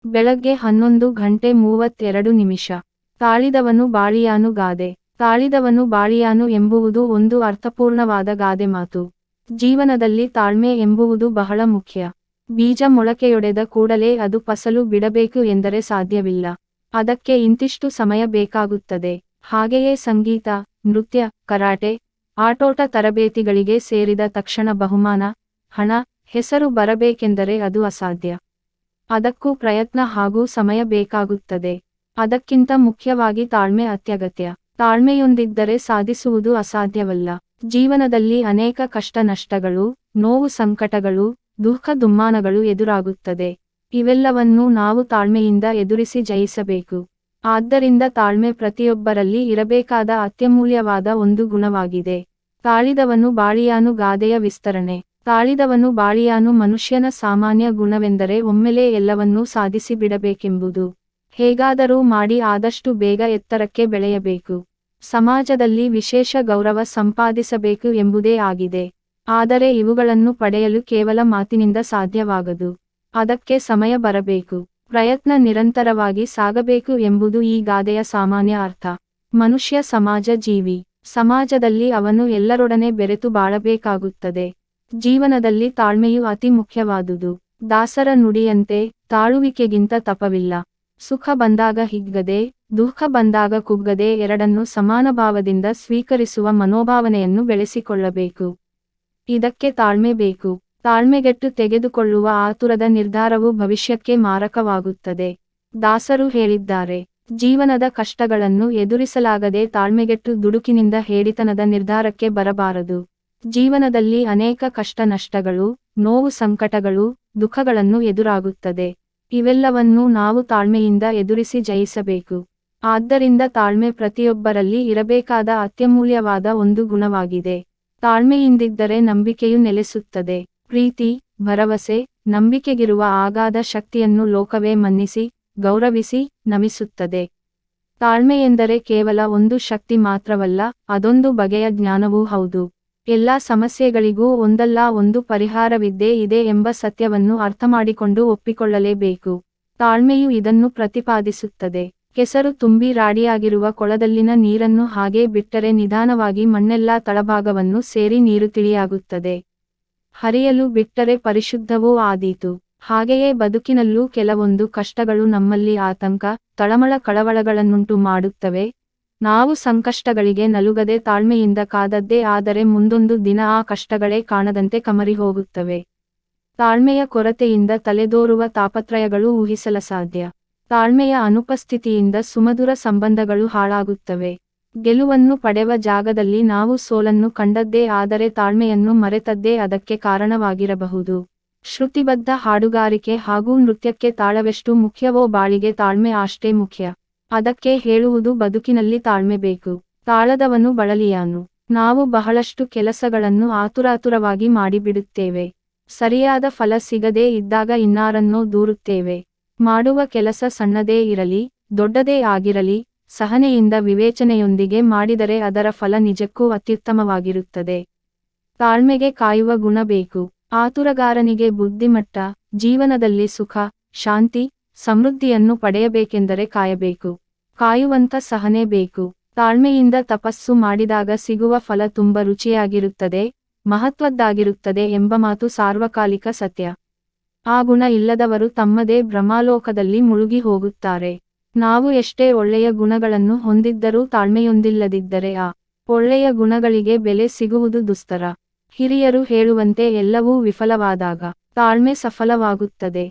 ಬೆಳಗ್ಗೆ 11:32 ತಾಳಿದವನು ಬಾಳಿಯಾನು ಗಾದೆ. ತಾಳಿದವನು ಬಾಳಿಯಾನು ಎಂಬುವುದು ಒಂದು ಅರ್ಥಪೂರ್ಣವಾದ ಗಾದೆ ಮಾತು. ಜೀವನದಲ್ಲಿ ತಾಳ್ಮೆ ಎಂಬುವುದು ಬಹಳ ಮುಖ್ಯ. ಬೀಜ ಮೊಳಕೆಯೊಡೆದ ಕೂಡಲೇ ಅದು ಫಸಲು ಬಿಡಬೇಕು ಎಂದರೆ ಸಾಧ್ಯವಿಲ್ಲ. ಅದಕ್ಕೆ ಇಂತಿಷ್ಟು ಸಮಯ ಬೇಕಾಗುತ್ತದೆ. ಹಾಗೆಯೇ ಸಂಗೀತ, ನೃತ್ಯ, ಕರಾಟೆ, ಆಟೋಟ ತರಬೇತಿಗಳಿಗೆ ಸೇರಿದ ತಕ್ಷಣ ಬಹುಮಾನ, ಹಣ, ಹೆಸರು ಬರಬೇಕೆಂದರೆ ಅದು ಅಸಾಧ್ಯ. ಅದಕ್ಕೂ ಪ್ರಯತ್ನ ಹಾಗೂ ಸಮಯ ಬೇಕಾಗುತ್ತದೆ. ಅದಕ್ಕಿಂತ ಮುಖ್ಯವಾಗಿ ತಾಳ್ಮೆ ಅತ್ಯಗತ್ಯ. ತಾಳ್ಮೆಯೊಂದಿದ್ದರೆ ಸಾಧಿಸುವುದು ಅಸಾಧ್ಯವಲ್ಲ. ಜೀವನದಲ್ಲಿ ಅನೇಕ ಕಷ್ಟ ನಷ್ಟಗಳು, ನೋವು ಸಂಕಟಗಳು, ದುಃಖ ದುಮ್ಮಾನಗಳು ಎದುರಾಗುತ್ತದೆ. ಇವೆಲ್ಲವನ್ನೂ ನಾವು ತಾಳ್ಮೆಯಿಂದ ಎದುರಿಸಿ ಜಯಿಸಬೇಕು. ಆದ್ದರಿಂದ ತಾಳ್ಮೆ ಪ್ರತಿಯೊಬ್ಬರಲ್ಲಿ ಇರಬೇಕಾದ ಅತ್ಯಮೂಲ್ಯವಾದ ಒಂದು ಗುಣವಾಗಿದೆ. ತಾಳಿದವನು ಬಾಳಿಯಾನು ಗಾದೆಯ ವಿಸ್ತರಣೆ. ತಾಳಿದವನು ಬಾಳಿಯಾನು ಮನುಷ್ಯನ ಸಾಮಾನ್ಯ ಗುಣವೆಂದರೆ ಒಮ್ಮೆಲೇ ಎಲ್ಲವನ್ನೂ ಸಾಧಿಸಿ ಬಿಡಬೇಕೆಂಬುದು. ಹೇಗಾದರೂ ಮಾಡಿ ಆದಷ್ಟು ಬೇಗ ಎತ್ತರಕ್ಕೆ ಬೆಳೆಯಬೇಕು. ಸಮಾಜದಲ್ಲಿ ವಿಶೇಷ ಗೌರವ ಸಂಪಾದಿಸಬೇಕು ಎಂಬುದೇ ಆಗಿದೆ. ಆದರೆ ಇವುಗಳನ್ನು ಪಡೆಯಲು ಕೇವಲ ಮಾತಿನಿಂದ ಸಾಧ್ಯವಾಗದು. ಅದಕ್ಕೆ ಸಮಯ ಬರಬೇಕು. ಪ್ರಯತ್ನ ನಿರಂತರವಾಗಿ ಸಾಗಬೇಕು ಎಂಬುದು ಈ ಗಾದೆಯ ಸಾಮಾನ್ಯ ಅರ್ಥ. ಮನುಷ್ಯ ಸಮಾಜ ಜೀವಿ. ಸಮಾಜದಲ್ಲಿ ಅವನು ಎಲ್ಲರೊಡನೆ ಬೆರೆತು ಬಾಳಬೇಕಾಗುತ್ತದೆ. ಜೀವನದಲ್ಲಿ ತಾಳ್ಮೆಯು ಅತಿ ಮುಖ್ಯವಾದುದು. ದಾಸರ ನುಡಿಯಂತೆ, ತಾಳುವಿಕೆಗಿಂತ ತಪವಿಲ್ಲ. ಸುಖ ಬಂದಾಗ ಹಿಗ್ಗದೆ, ದುಃಖ ಬಂದಾಗ ಕುಗ್ಗದೆ ಎರಡನ್ನೂ ಸಮಾನಭಾವದಿಂದ ಸ್ವೀಕರಿಸುವ ಮನೋಭಾವನೆಯನ್ನು ಬೆಳೆಸಿಕೊಳ್ಳಬೇಕು. ಇದಕ್ಕೆ ತಾಳ್ಮೆ ಬೇಕು. ತಾಳ್ಮೆಗೆಟ್ಟು ತೆಗೆದುಕೊಳ್ಳುವ ಆತುರದ ನಿರ್ಧಾರವು ಭವಿಷ್ಯಕ್ಕೆ ಮಾರಕವಾಗುತ್ತದೆ. ದಾಸರು ಹೇಳಿದ್ದಾರೆ, ಜೀವನದ ಕಷ್ಟಗಳನ್ನು ಎದುರಿಸಲಾಗದೆ ತಾಳ್ಮೆಗೆಟ್ಟು ದುಡುಕಿನಿಂದ ಹೇಡಿತನದ ನಿರ್ಧಾರಕ್ಕೆ ಬರಬಾರದು. ಜೀವನದಲ್ಲಿ ಅನೇಕ ಕಷ್ಟ ನಷ್ಟಗಳು, ನೋವು ಸಂಕಟಗಳು, ದುಃಖಗಳನ್ನು ಎದುರಾಗುತ್ತದೆ. ಇವೆಲ್ಲವನ್ನೂ ನಾವು ತಾಳ್ಮೆಯಿಂದ ಎದುರಿಸಿ ಜಯಿಸಬೇಕು. ಆದ್ದರಿಂದ ತಾಳ್ಮೆ ಪ್ರತಿಯೊಬ್ಬರಲ್ಲಿ ಇರಬೇಕಾದ ಅತ್ಯಮೂಲ್ಯವಾದ ಒಂದು ಗುಣವಾಗಿದೆ. ತಾಳ್ಮೆಯಿಂದಿದ್ದರೆ ನಂಬಿಕೆಯು ನೆಲೆಸುತ್ತದೆ. ಪ್ರೀತಿ, ಭರವಸೆ, ನಂಬಿಕೆಗಿರುವ ಅಗಾಧ ಶಕ್ತಿಯನ್ನು ಲೋಕವೇ ಮನ್ನಿಸಿ, ಗೌರವಿಸಿ, ನಮಿಸುತ್ತದೆ. ತಾಳ್ಮೆಯೆಂದರೆ ಕೇವಲ ಒಂದು ಶಕ್ತಿ ಮಾತ್ರವಲ್ಲ, ಅದೊಂದು ಬಗೆಯ ಜ್ಞಾನವೂ ಹೌದು. ಎಲ್ಲಾ ಸಮಸ್ಯೆಗಳಿಗೂ ಒಂದಲ್ಲ ಒಂದು ಪರಿಹಾರವಿದ್ದೇ ಇದೆ ಎಂಬ ಸತ್ಯವನ್ನು ಅರ್ಥಮಾಡಿಕೊಂಡು ಒಪ್ಪಿಕೊಳ್ಳಲೇಬೇಕು. ತಾಳ್ಮೆಯು ಇದನ್ನು ಪ್ರತಿಪಾದಿಸುತ್ತದೆ. ಕೆಸರು ತುಂಬಿ ರಾಡಿಯಾಗಿರುವ ಕೊಳದಲ್ಲಿನ ನೀರನ್ನು ಹಾಗೇ ಬಿಟ್ಟರೆ ನಿಧಾನವಾಗಿ ಮಣ್ಣೆಲ್ಲಾ ತಳಭಾಗವನ್ನು ಸೇರಿ ನೀರು ತಿಳಿಯಾಗುತ್ತದೆ. ಹರಿಯಲು ಬಿಟ್ಟರೆ ಪರಿಶುದ್ಧವೂ ಆದೀತು. ಹಾಗೆಯೇ ಬದುಕಿನಲ್ಲೂ ಕೆಲವೊಂದು ಕಷ್ಟಗಳು ನಮ್ಮಲ್ಲಿ ಆತಂಕ, ತಳಮಳ ಕಳವಳಗಳನ್ನುಂಟು ಮಾಡುತ್ತವೆ. ನಾವು ಸಂಕಷ್ಟಗಳಿಗೆ ನಲುಗದೆ ತಾಳ್ಮೆಯಿಂದ ಕಾದದ್ದೇ ಆದರೆ ಮುಂದೊಂದು ದಿನ ಆ ಕಷ್ಟಗಳೇ ಕಾಣದಂತೆ ಕಮರಿ ಹೋಗುತ್ತವೆ. ತಾಳ್ಮೆಯ ಕೊರತೆಯಿಂದ ತಲೆದೋರುವ ತಾಪತ್ರಯಗಳು ಊಹಿಸಲಸಾಧ್ಯ. ತಾಳ್ಮೆಯ ಅನುಪಸ್ಥಿತಿಯಿಂದ ಸುಮಧುರ ಸಂಬಂಧಗಳು ಹಾಳಾಗುತ್ತವೆ. ಗೆಲುವನ್ನು ಪಡೆವ ಜಾಗದಲ್ಲಿ ನಾವು ಸೋಲನ್ನು ಕಂಡದ್ದೇ ಆದರೆ ತಾಳ್ಮೆಯನ್ನು ಮರೆತದ್ದೇ ಅದಕ್ಕೆ ಕಾರಣವಾಗಿರಬಹುದು. ಶ್ರುತಿಬದ್ಧ ಹಾಡುಗಾರಿಕೆ ಹಾಗೂ ನೃತ್ಯಕ್ಕೆ ತಾಳವೆಷ್ಟು ಮುಖ್ಯವೋ ಬಾಳಿಗೆ ತಾಳ್ಮೆ ಅಷ್ಟೇ ಮುಖ್ಯ. ಅದಕ್ಕೆ ಹೇಳುವುದು ಬದುಕಿನಲ್ಲಿ ತಾಳ್ಮೆ ಬೇಕು. ತಾಳದವನು ಬಳಲಿಯಾನು. ನಾವು ಬಹಳಷ್ಟು ಕೆಲಸಗಳನ್ನು ಆತುರಾತುರವಾಗಿ ಮಾಡಿಬಿಡುತ್ತೇವೆ. ಸರಿಯಾದ ಫಲ ಸಿಗದೇ ಇದ್ದಾಗ ಇನ್ನಾರನ್ನೋ ದೂರುತ್ತೇವೆ. ಮಾಡುವ ಕೆಲಸ ಸಣ್ಣದೇ ಇರಲಿ, ದೊಡ್ಡದೇ ಆಗಿರಲಿ, ಸಹನೆಯಿಂದ ವಿವೇಚನೆಯೊಂದಿಗೆ ಮಾಡಿದರೆ ಅದರ ಫಲ ನಿಜಕ್ಕೂ ಅತ್ಯುತ್ತಮವಾಗಿರುತ್ತದೆ. ತಾಳ್ಮೆಗೆ ಕಾಯುವ ಗುಣ ಬೇಕು. ಆತುರಗಾರನಿಗೆ ಬುದ್ಧಿಮಟ್ಟ. ಜೀವನದಲ್ಲಿ ಸುಖ, ಶಾಂತಿ, ಸಮೃದ್ಧಿಯನ್ನು ಪಡೆಯಬೇಕೆಂದರೆ ಕಾಯಬೇಕು. ಕಾಯುವಂತ ಸಹನೆ ಬೇಕು. ತಾಳ್ಮೆಯಿಂದ ತಪಸ್ಸು ಮಾಡಿದಾಗ ಸಿಗುವ ಫಲ ತುಂಬ ರುಚಿಯಾಗಿರುತ್ತದೆ, ಮಹತ್ವದ್ದಾಗಿರುತ್ತದೆ ಎಂಬ ಮಾತು ಸಾರ್ವಕಾಲಿಕ ಸತ್ಯ. ಆ ಗುಣ ಇಲ್ಲದವರು ತಮ್ಮದೇ ಭ್ರಮಾಲೋಕದಲ್ಲಿ ಮುಳುಗಿ ಹೋಗುತ್ತಾರೆ. ನಾವು ಎಷ್ಟೇ ಒಳ್ಳೆಯ ಗುಣಗಳನ್ನು ಹೊಂದಿದ್ದರೂ ತಾಳ್ಮೆಯೊಂದಿಲ್ಲದಿದ್ದರೆ ಆ ಒಳ್ಳೆಯ ಗುಣಗಳಿಗೆ ಬೆಲೆ ಸಿಗುವುದು ದುಸ್ತರ. ಹಿರಿಯರು ಹೇಳುವಂತೆ ಎಲ್ಲವೂ ವಿಫಲವಾದಾಗ ತಾಳ್ಮೆ ಸಫಲವಾಗುತ್ತದೆ.